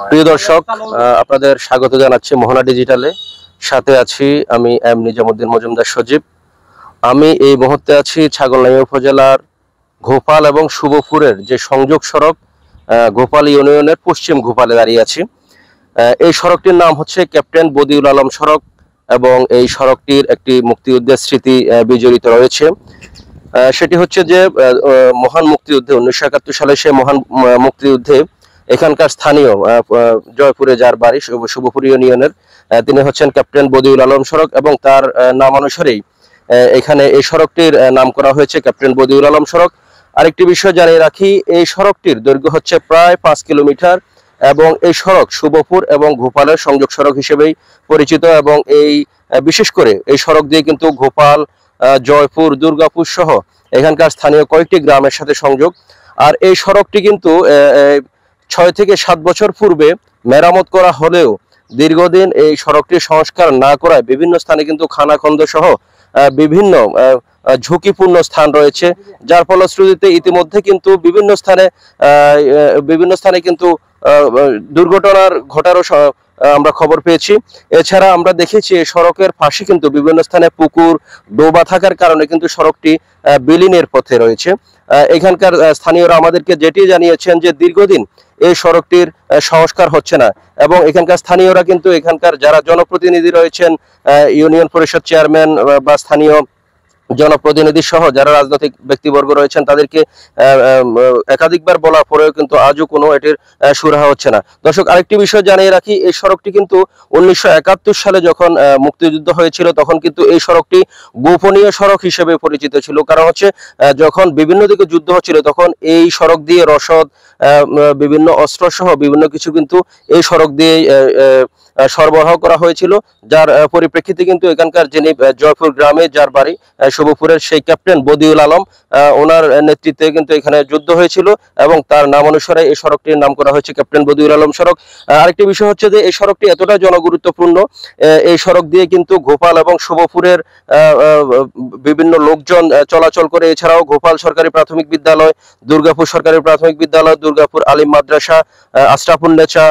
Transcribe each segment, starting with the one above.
প্রিয় দর্শক, আপনাদের স্বাগত জানাচ্ছি মোহনা ডিজিটালে। সাথে আছি আমি এম নিজামুদ্দিন মজুমদার সজীব। আমি এই মুহূর্তে আছি ছাগলনাইয়া উপজেলার ঘোপাল এবং শুভপুরের যে সংযোগ সড়ক, ঘোপাল ইউনিয়নের পশ্চিম ঘোপালে দাঁড়িয়ে আছি। এই সড়কটির নাম হচ্ছে ক্যাপ্টেন বদিউল আলম সড়ক এবং এই সড়কটির একটি মুক্তিযুদ্ধের স্মৃতি বিজড়িত রয়েছে। সেটি হচ্ছে যে মহান মুক্তিযুদ্ধে 1971 সালে সে মহান মুক্তিযুদ্ধে এখানকার স্থানীয় জয়পুরে যার বাড়ি শুভপুর ইউনিয়নের, তিনি হচ্ছেন ক্যাপ্টেন বদিউল আলম সড়ক এবং তার নাম অনুসারেই এখানে এই সড়কটির নাম করা হয়েছে ক্যাপ্টেন বদিউল আলম সড়ক। আরেকটি বিষয় জানিয়ে রাখি, এই সড়কটির দৈর্ঘ্য হচ্ছে প্রায় 5 কিলোমিটার এবং এই সড়ক শুভপুর এবং ঘোপালের সংযোগ সড়ক হিসেবেই পরিচিত এবং এই বিশেষ করে এই সড়ক দিয়ে কিন্তু ঘোপাল, জয়পুর, দুর্গাপুর সহ এখানকার স্থানীয় কয়েকটি গ্রামের সাথে সংযোগ। আর এই সড়কটি কিন্তু 6 থেকে 7 বছর পূর্বে মেরামত করা হলেও দীর্ঘদিন এই সড়কটির সংস্কার না করায় বিভিন্ন স্থানে কিন্তু খানাখন্দ সহ বিভিন্ন ঝুঁকিপূর্ণ স্থান রয়েছে, যার ফলশ্রুতিতে ইতিমধ্যে কিন্তু বিভিন্ন স্থানে কিন্তু দুর্ঘটনার ঘটারও আমরা খবর পেয়েছি। এছাড়া আমরা দেখেছি এই সড়কের পাশে কিন্তু বিভিন্ন স্থানে পুকুর, ডোবা থাকার কারণে কিন্তু সড়কটি বিলীনের পথে রয়েছে। এখানকার স্থানীয়রা আমাদেরকে যেটি জানিয়েছেন যে দীর্ঘদিন এই সড়কটির সংস্কার হচ্ছে না এবং এখানকার স্থানীয়রা কিন্তু এখানকার যারা জনপ্রতিনিধি রয়েছেন, ইউনিয়ন পরিষদ চেয়ারম্যান বা স্থানীয় জনপ্রতিনিধি সহ যারা রাজনৈতিক ব্যক্তিবর্গ রয়েছেন তাদেরকে একাধিকবার বলার পরেও কিন্তু আজও কোনো এটির সুরাহা হচ্ছে না। দর্শক, আরেকটি বিষয় জানিয়ে রাখি, এই সড়কটি কিন্তু 1971 সালে যখন মুক্তিযুদ্ধ হয়েছিল তখন কিন্তু এই সড়কটি গোপনীয় সড়ক হিসেবে পরিচিত ছিল। কারণ হচ্ছে যখন বিভিন্ন দিকে যুদ্ধ হচ্ছিল তখন এই সড়ক দিয়ে রসদ, বিভিন্ন অস্ত্র সহ বিভিন্ন কিছু কিন্তু এই সড়ক দিয়ে সরবরাহ করা হয়েছিল, যার পরিপ্রেক্ষিতে কিন্তু এখানকার যিনি জয়পুর গ্রামে যার বাড়ি শুভপুরের সেই ক্যাপ্টেন বদিউল আলম, ওনার নেতৃত্বে কিন্তু এখানে যুদ্ধ হয়েছিল এবং তার নাম অনুসারে এই সড়কটির নাম করা হয়েছে ক্যাপ্টেন বদিউল আলম সড়ক। আরেকটি বিষয় হচ্ছে যে এই সড়কটি এতটা জনগুরুত্বপূর্ণ, এই সড়ক দিয়ে কিন্তু ঘোপাল এবং শুভপুরের বিভিন্ন লোকজন চলাচল করে। এছাড়াও ঘোপাল সরকারি প্রাথমিক বিদ্যালয়, দুর্গাপুর সরকারি প্রাথমিক বিদ্যালয়, দুর্গাপুর আলিম মাদ্রাসা, আশরাফুন্নেছা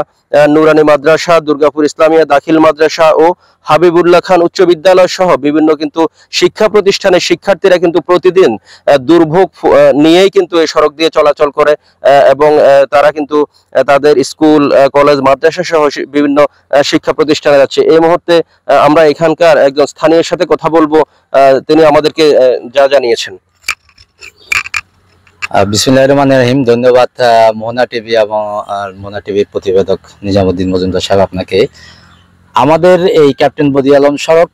নুরানি মাদ্রাসা, দুর্গাপুর ইসলামিয়া দাখিল মাদ্রাসা ও হাবিবুল্লাহ খান উচ্চ বিদ্যালয় সহ বিভিন্ন কিন্তু শিক্ষা প্রতিষ্ঠানের শিক্ষার্থীরা কিন্তু প্রতিদিন দুর্ভোগ নিয়েই কিন্তু এই সড়ক দিয়ে চলাচল করে এবং তারা কিন্তু তাদের স্কুল, কলেজ, মাদ্রাসা সহ বিভিন্ন শিক্ষা প্রতিষ্ঠানে যাচ্ছে। এই মুহূর্তে আমরা এখানকার একজন স্থানীয়ের সাথে কথা বলবো, তিনি আমাদেরকে যা জানিয়েছেন। বিসমিল্লাহির রহমানির রহিম। ধন্যবাদ মোহনা টিভি এবং মোহনা টিভির প্রতিবেদক নিজামুদ্দিন মজুমদার সাহেব আপনাকে। আমাদের এই ক্যাপ্টেন বদিউল আলম সড়ক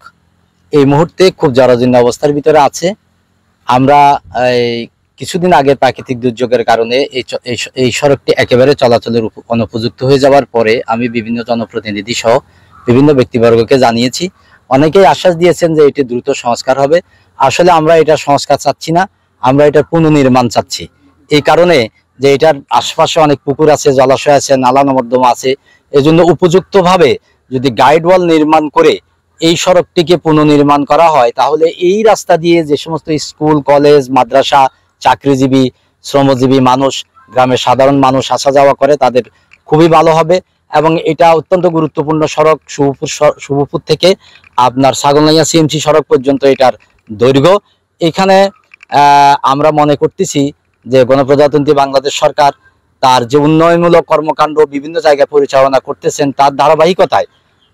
এই মুহূর্তে খুব জরাজীর্ণ অবস্থার ভিতরে আছে। আমরা কিছুদিন আগে প্রাকৃতিক দুর্যোগের কারণে এই সড়কটি একেবারে চলাচলের অনুপযুক্ত হয়ে যাওয়ার পরে আমি বিভিন্ন জনপ্রতিনিধি সহ বিভিন্ন ব্যক্তিবর্গকে জানিয়েছি। অনেকেই আশ্বাস দিয়েছেন যে এটি দ্রুত সংস্কার হবে। আসলে আমরা এটা সংস্কার চাচ্ছি না, আমরা এটা পুনর্নির্মাণ চাচ্ছি। এই কারণে যে এটার আশপাশে অনেক পুকুর আছে, জলাশয় আছে, নালা নর্দমা আছে। এজন্য উপযুক্তভাবে যদি গাইড ওয়াল নির্মাণ করে এই সড়কটিকে পুনর্নির্মাণ করা হয় তাহলে এই রাস্তা দিয়ে যে সমস্ত স্কুল, কলেজ, মাদ্রাসা, চাকরিজীবী, শ্রমজীবী মানুষ, গ্রামের সাধারণ মানুষ আসা যাওয়া করে তাদের খুবই ভালো হবে। এবং এটা অত্যন্ত গুরুত্বপূর্ণ সড়ক। শুভপুর থেকে আপনার ছাগলনাইয়া সিএমসি সড়ক পর্যন্ত এটার দৈর্ঘ্য। এখানে আমরা মনে করতেছি যে গণপ্রজাতন্ত্রী বাংলাদেশ সরকার তার যে উন্নয়নমূলক কর্মকাণ্ড বিভিন্ন জায়গায় পরিচালনা করতেছেন তার ধারাবাহিকতায়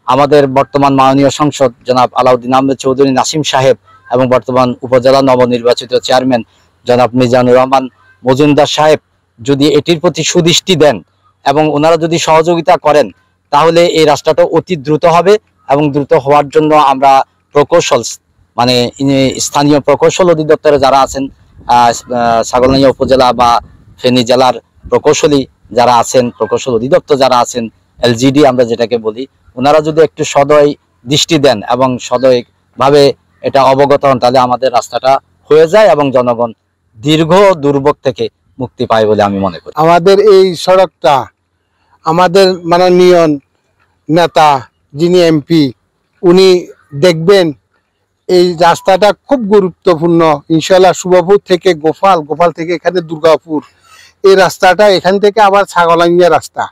আমাদের বর্তমান মাননীয় সংসদ জনাব আলাউদ্দিন আহমেদ চৌধুরী নাসিম সাহেব এবং বর্তমান উপজেলা নবনির্বাচিত চেয়ারম্যান জনাব মিজানুর রহমান মজুমদার সাহেব যদি এটির প্রতি সুদৃষ্টি দেন এবং ওনারা যদি সহযোগিতা করেন তাহলে এই রাস্তাটা অতি দ্রুত হবে। এবং দ্রুত হওয়ার জন্য আমরা প্রকৌশল মানে স্থানীয় প্রকৌশল অধিদপ্তরে যারা আছেন, ছাগলনাইয়া উপজেলা বা ফেনী জেলার প্রকৌশলী যারা আছেন, প্রকৌশল অধিদপ্তর যারা আছেন, এলজিডি আমরা যেটাকে বলি, ওনারা যদি একটু সদয় দৃষ্টি দেন এবং সদয়ভাবে এটা অবগত হন তাহলে আমাদের রাস্তাটা হয়ে যায় এবং জনগণ দীর্ঘ দুর্ভোগ থেকে মুক্তি পায় বলে আমি মনে করি। আমাদের এই সড়কটা আমাদের মাননীয় নেতা যিনি এমপি উনি দেখবেন, এই রাস্তাটা খুব গুরুত্বপূর্ণ। ইনশাল্লাহ শুভপুর থেকে গোপাল থেকে এখানে দুর্গাপুর, এই রাস্তাটা এখান থেকে আবার ছাগলনাইয়া রাস্তা,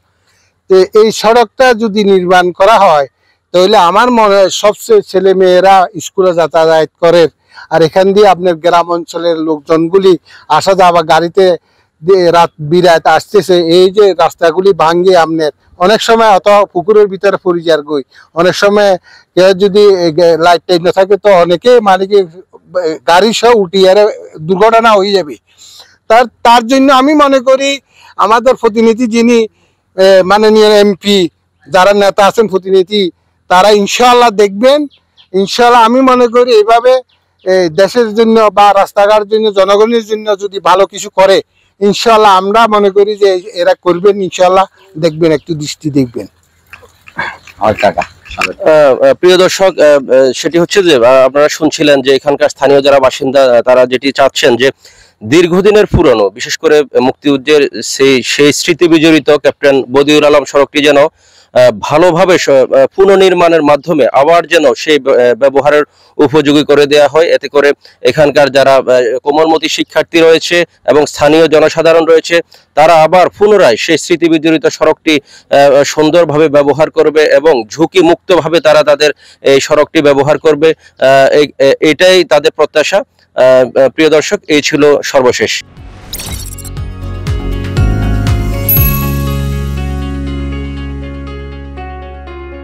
তো এই সড়কটা যদি নির্মাণ করা হয় তাহলে আমার মনে হয় সবচেয়ে ছেলে মেয়েরা স্কুলে যাতায়াত করে, আর এখান দিয়ে আপনার গ্রাম অঞ্চলের লোকজনগুলি আসা যাওয়া গাড়িতে রাত বিরাত আসতেছে, এই যে রাস্তাগুলি ভাঙ্গে আপনার অনেক সময় অত পুকুরের ভিতরে পরিযার গই, অনেক সময় কেউ যদি লাইট টাইট না থাকে তো অনেকে মানে কি গাড়ি সহ উঠিয়ে দুর্ঘটনা হয়ে যাবে। তার জন্য আমি মনে করি আমাদের প্রতিনিধি যিনি মাননীয় এমপি, যারা নেতা আছেন প্রতিনিধি, তারা ইনশাআল্লাহ দেখবেন। ইনশাআল্লাহ আমি মনে করি এইভাবে দেশের জন্য বা রাস্তাঘাটের জন্য জনগণের জন্য যদি ভালো কিছু করে ইনশাআল্লাহ আমরা মনে করি যে এরা করবেন, ইনশাআল্লাহ দেখবেন, একটু দৃষ্টি দেখবেন। প্রিয় দর্শক, সেটি হচ্ছে যে আপনারা শুনছিলেন যে এখানকার স্থানীয় যারা বাসিন্দা তারা যেটি চাচ্ছেন যে দীর্ঘদিনের পুরনো, বিশেষ করে মুক্তিযুদ্ধের সেই স্মৃতি বিজড়িত ক্যাপ্টেন বদিউল আলম সড়কটি যেন ভালোভাবে পুনর্নির্মাণের মাধ্যমে আবার যেন সেই ব্যবহারের উপযোগী করে দেওয়া হয়। এতে করে এখানকার যারা কোমলমতি শিক্ষার্থী রয়েছে এবং স্থানীয় জনসাধারণ রয়েছে তারা আবার পুনরায় সেই স্মৃতি বিজড়িত সড়কটি সুন্দরভাবে ব্যবহার করবে এবং ঝুঁকি মুক্তভাবে তারা তাদের এই সড়কটি ব্যবহার করবে, এটাই তাদের প্রত্যাশা। প্রিয় দর্শক, এই ছিল সর্বশেষ।